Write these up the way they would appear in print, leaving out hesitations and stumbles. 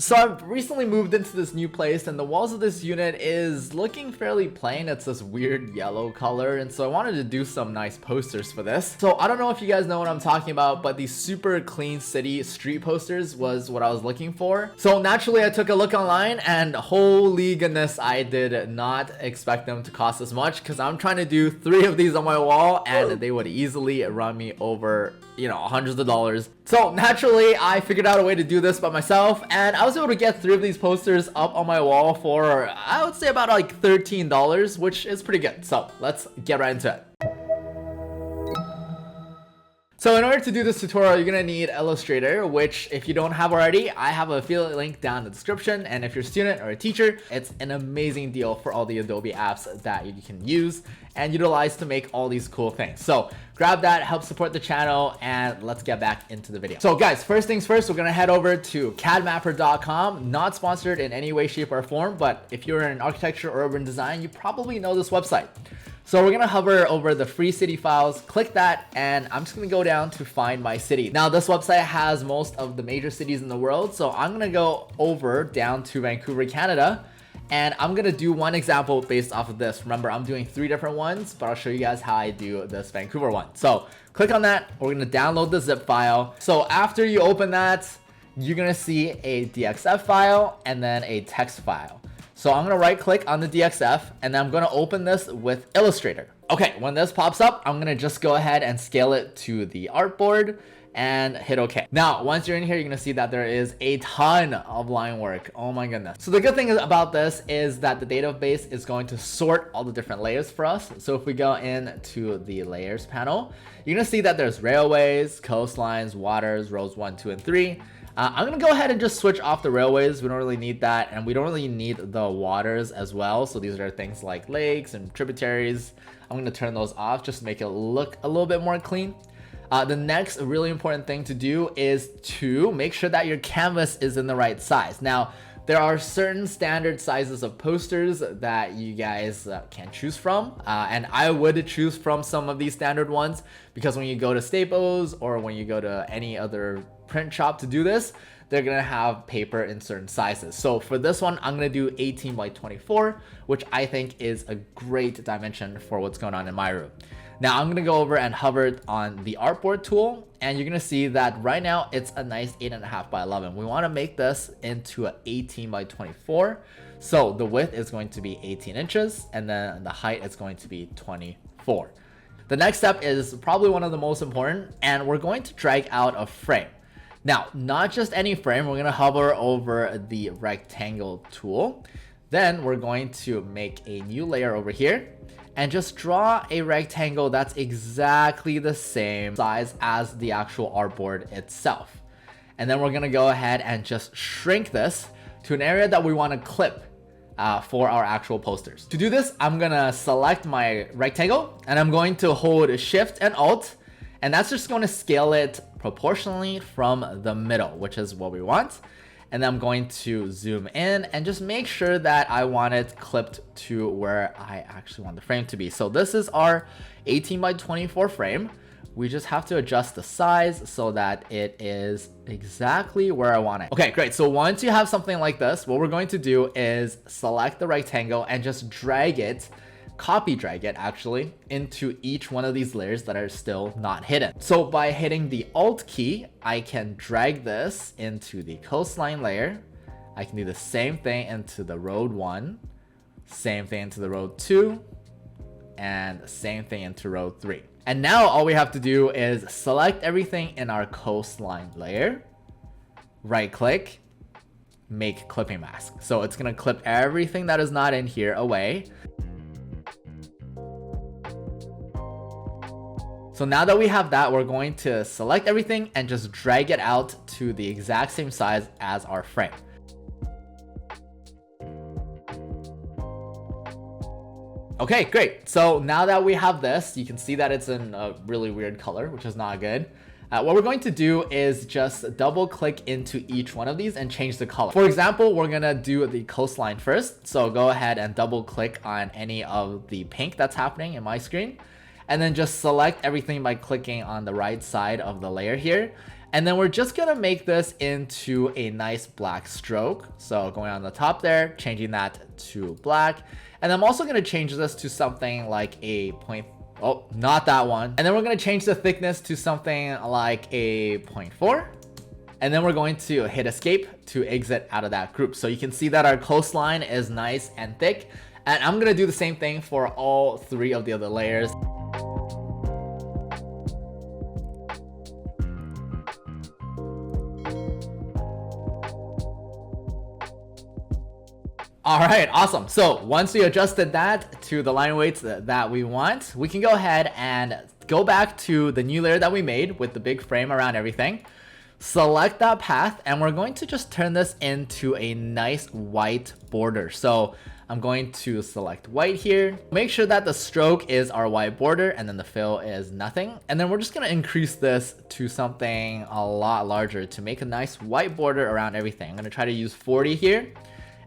So I've recently moved into this new place and the walls of this unit is looking fairly plain. It's this weird yellow color, and so I wanted to do some nice posters for this. So I don't know if you guys know what I'm talking about, but these super clean city street posters was what I was looking for. So naturally I took a look online and holy goodness, I did not expect them to cost as much because I'm trying to do 3 of these on my wall and they would easily run me over, you know, hundreds of dollars. So naturally I figured out a way to do this by myself, and I was able to get 3 of these posters up on my wall for, I would say, about like $13, which is pretty good. So let's get right into it. So in order to do this tutorial, you're gonna need Illustrator, which if you don't have already, I have an affiliate link down in the description. And if you're a student or a teacher, it's an amazing deal for all the Adobe apps that you can use and utilize to make all these cool things. So grab that, help support the channel, and let's get back into the video. So guys, first things first, we're gonna head over to cadmapper.com. Not sponsored in any way, shape, or form, but if you're in architecture or urban design, you probably know this website. So we're gonna hover over the free city files, click that, and I'm just gonna go down to find my city. Now this website has most of the major cities in the world, so I'm gonna go over down to Vancouver, Canada, and I'm gonna do one example based off of this. Remember, I'm doing 3 different ones, but I'll show you guys how I do this Vancouver one. So click on that, we're gonna download the zip file. So after you open that, you're gonna see a DXF file and then a text file. So I'm gonna right click on the DXF and then I'm gonna open this with Illustrator. Okay, when this pops up, I'm gonna just go ahead and scale it to the artboard and hit OK. Now, once you're in here, you're gonna see that there is a ton of line work. Oh my goodness. So the good thing about this is that the database is going to sort all the different layers for us. So if we go into the layers panel, you're gonna see that there's railways, coastlines, waters, roads 1, 2, and 3. I'm gonna go ahead and just switch off the railways. We don't really need that, and we don't really need the waters as well. So these are things like lakes and tributaries. I'm gonna turn those off just to make it look a little bit more clean. The next really important thing to do is to make sure that your canvas is in the right size. Now, there are certain standard sizes of posters that you guys can choose from, and I would choose from some of these standard ones because when you go to Staples or when you go to any other print shop to do this, they're gonna have paper in certain sizes. So for this one, I'm gonna do 18 by 24, which I think is a great dimension for what's going on in my room. Now I'm gonna go over and hover on the artboard tool, and you're gonna see that right now it's a nice 8.5 by 11. We wanna make this into an 18 by 24. So the width is going to be 18 inches, and then the height is going to be 24. The next step is probably one of the most important, and we're going to drag out a frame. Now, not just any frame, we're gonna hover over the rectangle tool. Then we're going to make a new layer over here and just draw a rectangle that's exactly the same size as the actual artboard itself. And then we're gonna go ahead and just shrink this to an area that we wanna clip for our actual posters. To do this, I'm gonna select my rectangle and I'm going to hold Shift and Alt, and that's just going to scale it proportionally from the middle, which is what we want. And then I'm going to zoom in and just make sure that I want it clipped to where I actually want the frame to be. So this is our 18 by 24 frame. We just have to adjust the size so that it is exactly where I want it. Okay, great. So once you have something like this, what we're going to do is select the rectangle and just drag it, copy drag it actually, into each one of these layers that are still not hidden. So by hitting the Alt key, I can drag this into the coastline layer. I can do the same thing into the road 1, same thing into the road 2, and same thing into road 3. And now all we have to do is select everything in our coastline layer, right click, make clipping mask. So it's gonna clip everything that is not in here away. So now that we have that, we're going to select everything and just drag it out to the exact same size as our frame. Okay, great. So now that we have this, you can see that it's in a really weird color, which is not good. What we're going to do is just double click into each one of these and change the color. For example, we're gonna do the coastline first. So go ahead and double click on any of the pink that's happening in my screen. And then just select everything by clicking on the right side of the layer here. And then we're just gonna make this into a nice black stroke. So going on the top there, changing that to black. And I'm also gonna change this to something like a point. Oh, not that one. And then we're gonna change the thickness to something like a 0.4. And then we're going to hit escape to exit out of that group. So you can see that our coastline is nice and thick. And I'm gonna do the same thing for all 3 of the other layers. All right, awesome. So once we adjusted that to the line weights that we want, we can go ahead and go back to the new layer that we made with the big frame around everything. Select that path, and we're going to just turn this into a nice white border. So I'm going to select white here. Make sure that the stroke is our white border and then the fill is nothing. And then we're just gonna increase this to something a lot larger to make a nice white border around everything. I'm gonna try to use 40 here.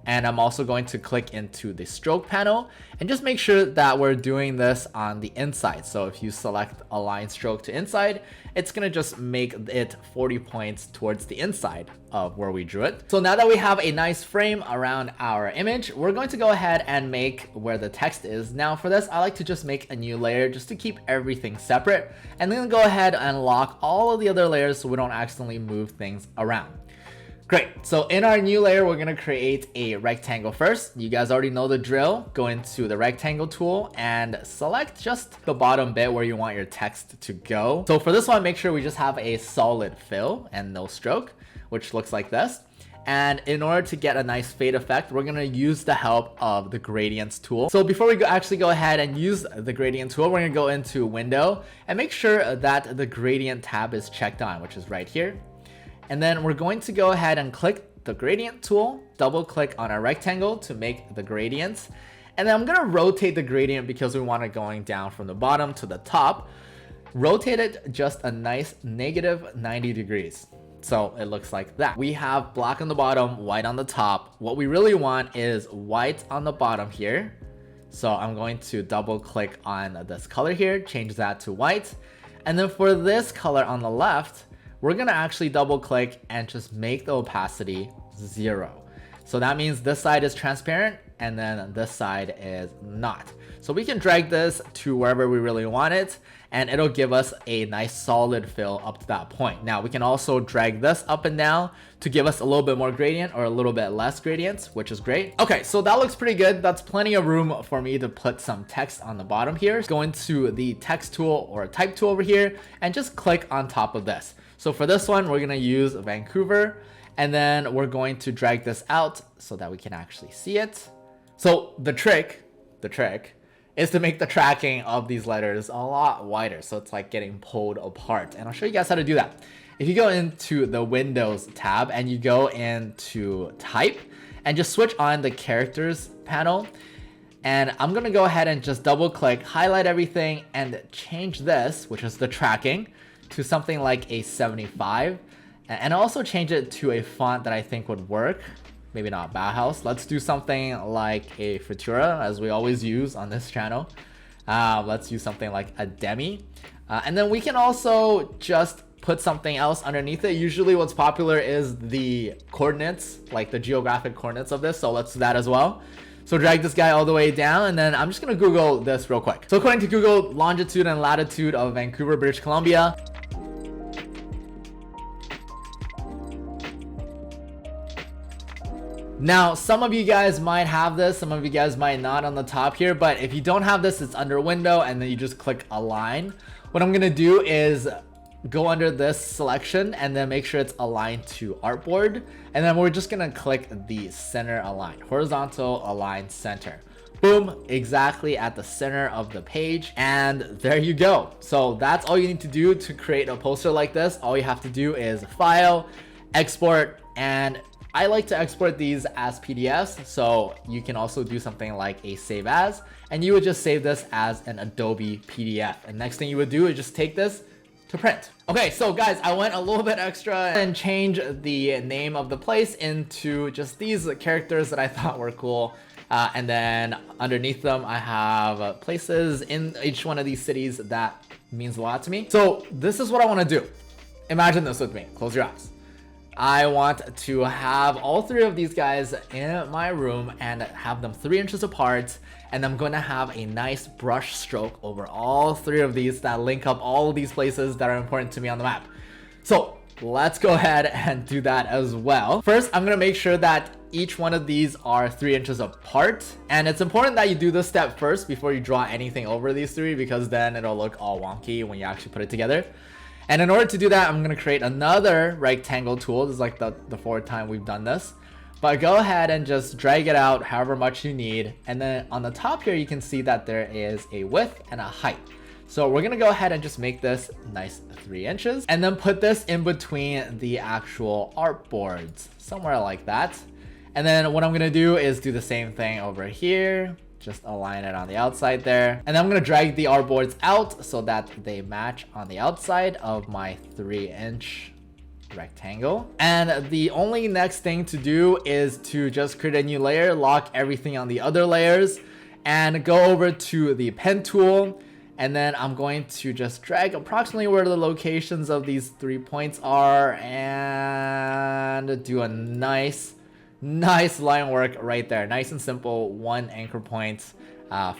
And I'm also going to click into the stroke panel and just make sure that we're doing this on the inside. So if you select align stroke to inside, it's gonna just make it 40 points towards the inside of where we drew it. So now that we have a nice frame around our image, we're going to go ahead and make where the text is. Now for this, I like to just make a new layer just to keep everything separate, and then go ahead and lock all of the other layers so we don't accidentally move things around. Great, so in our new layer, we're gonna create a rectangle first. You guys already know the drill. Go into the rectangle tool and select just the bottom bit where you want your text to go. So for this one, make sure we just have a solid fill and no stroke, which looks like this. And in order to get a nice fade effect, we're gonna use the help of the gradients tool. So before we actually go ahead and use the gradient tool, we're gonna go into window and make sure that the gradient tab is checked on, which is right here. And then we're going to go ahead and click the gradient tool, double click on our rectangle to make the gradients. And then I'm gonna rotate the gradient because we want it going down from the bottom to the top. Rotate it just a nice negative 90 degrees. So it looks like that. We have black on the bottom, white on the top. What we really want is white on the bottom here. So I'm going to double click on this color here, change that to white. And then for this color on the left, we're gonna actually double click and just make the opacity 0. So that means this side is transparent and then this side is not. So we can drag this to wherever we really want it, and it'll give us a nice solid fill up to that point. Now we can also drag this up and down to give us a little bit more gradient or a little bit less gradients, which is great. Okay, so that looks pretty good. That's plenty of room for me to put some text on the bottom here. Go into the text tool or type tool over here and just click on top of this. So for this one, we're gonna use Vancouver, and then we're going to drag this out so that we can actually see it. So the trick is to make the tracking of these letters a lot wider, so it's like getting pulled apart. And I'll show you guys how to do that. If you go into the Windows tab and you go into type and just switch on the characters panel, and I'm gonna go ahead and just double click, highlight everything, and change this, which is the tracking, to something like a 75, and also change it to a font that I think would work. Maybe not Bauhaus. Let's do something like a Futura, as we always use on this channel. Let's use something like a Demi. And then we can also just put something else underneath it. Usually what's popular is the coordinates, like the geographic coordinates of this. So let's do that as well. So drag this guy all the way down, and then I'm just gonna Google this real quick. So according to Google, longitude and latitude of Vancouver, British Columbia. Now, some of you guys might have this, some of you guys might not on the top here, but if you don't have this, it's under window and then you just click align. What I'm gonna do is go under this selection and then make sure it's aligned to artboard. And then we're just gonna click the center align, horizontal align center. Boom, exactly at the center of the page. And there you go. So that's all you need to do to create a poster like this. All you have to do is file, export, and I like to export these as PDFs, so you can also do something like a save as, and you would just save this as an Adobe PDF. And next thing you would do is just take this to print. Okay, so guys, I went a little bit extra and changed the name of the place into just these characters that I thought were cool. And then underneath them, I have places in each one of these cities that means a lot to me. So this is what I wanna do. imagine this with me. Close your eyes. I want to have all 3 of these guys in my room and have them 3 inches apart, and I'm going to have a nice brush stroke over all 3 of these that link up all these places that are important to me on the map. So let's go ahead and do that as well. First, I'm going to make sure that each one of these are 3 inches apart, and it's important that you do this step first before you draw anything over these 3, because then it'll look all wonky when you actually put it together. And in order to do that, I'm going to create another rectangle tool. This is like the 4th time we've done this. But go ahead and just drag it out however much you need. And then on the top here, you can see that there is a width and a height. So we're going to go ahead and just make this nice 3 inches. And then put this in between the actual artboards, somewhere like that. And then what I'm going to do is do the same thing over here. Just align it on the outside there. And then I'm going to drag the artboards out so that they match on the outside of my 3-inch rectangle. And the only next thing to do is to just create a new layer, lock everything on the other layers, and go over to the pen tool. And then I'm going to just drag approximately where the locations of these 3 points are and do a nice line work right there. Nice and simple, 1 anchor point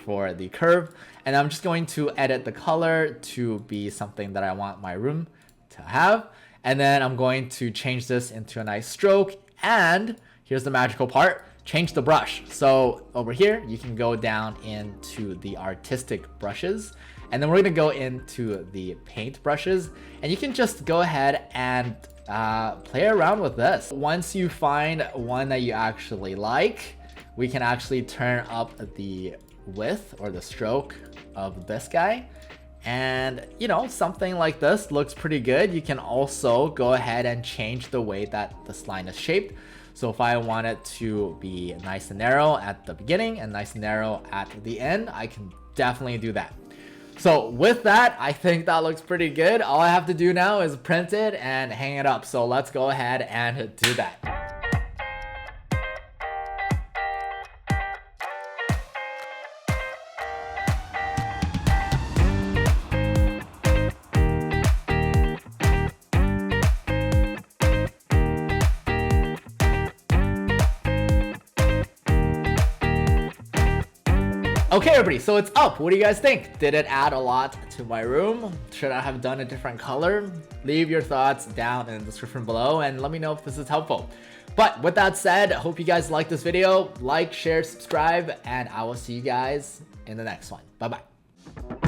for the curve. And I'm just going to edit the color to be something that I want my room to have. And then I'm going to change this into a nice stroke. And here's the magical part. Change the brush. So over here, you can go down into the artistic brushes. And then we're going to go into the paint brushes. And you can just go ahead and play around with this. Once you find one that you actually like, we can actually turn up the width or the stroke of this guy. And you know, something like this looks pretty good. You can also go ahead and change the way that this line is shaped. So if I want it to be nice and narrow at the beginning and nice and narrow at the end, I can definitely do that. So with that, I think that looks pretty good. All I have to do now is print it and hang it up. So let's go ahead and do that. Okay, everybody, so it's up. What do you guys think? Did it add a lot to my room? Should I have done a different color? Leave your thoughts down in the description below and let me know if this is helpful. But with that said, I hope you guys liked this video. Like, share, subscribe, and I will see you guys in the next one. Bye-bye.